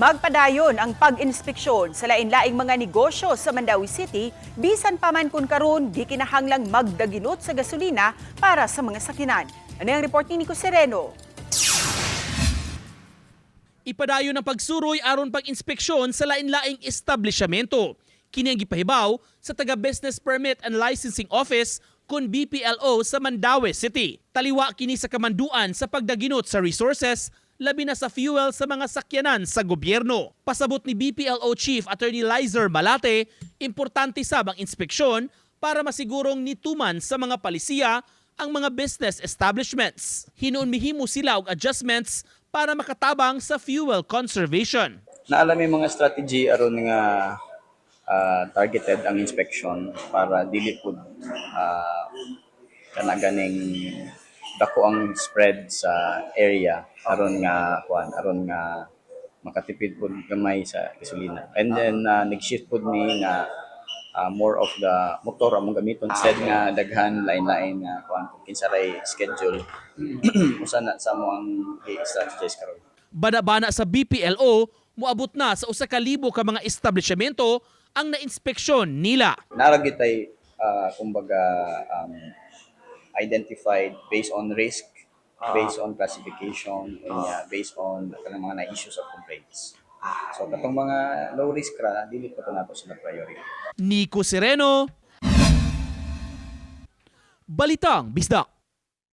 Magpadayon ang pag-inspeksyon sa lain-laing mga negosyo sa Mandaue City, bisan pa man kun karon di kinahanglang magdaginot sa gasolina para sa mga sakinan. Ano ang report ni Nico Sereno? Ipadayon ang pagsuroy aron pag-inspeksyon sa lain-laing establishmento. Kini ang gipahibaw sa taga-Business Permit and Licensing Office kun BPLO sa Mandaue City. Taliwa kini sa kamanduan sa pagdaginot sa resources, labi na sa fuel sa mga sakyanan sa gobyerno. Pasabot ni BPLO Chief Attorney Lizer Malate, importante sab ang inspeksyon para masigurong nituman sa mga palisiya ang mga business establishments. Hinuon mihimo sila og adjustments para makatabang sa fuel conservation. Naalam may mga strategy aron nga targeted ang inspection para dili pud kana ganing dako ang spread sa area aron nga makatipid pud gamay sa gasolina. And then nag-shift pud mi nga more of the motor among gamiton instead nga daghan lain-lain nga kinsa ray schedule usa na sa mo ang i-strategize karon. Bana-bana sa BPLO, moabot na sa 1,000 ka mga establishmento ang na-inspeksyon nila. Naragitay kumbaga identified based on risk, based on classification, and based on kanang mga na-issues of complaints. So katong mga low risk ra dili pa to nato sila priority. Nico Sereno, Balitang Bisdak.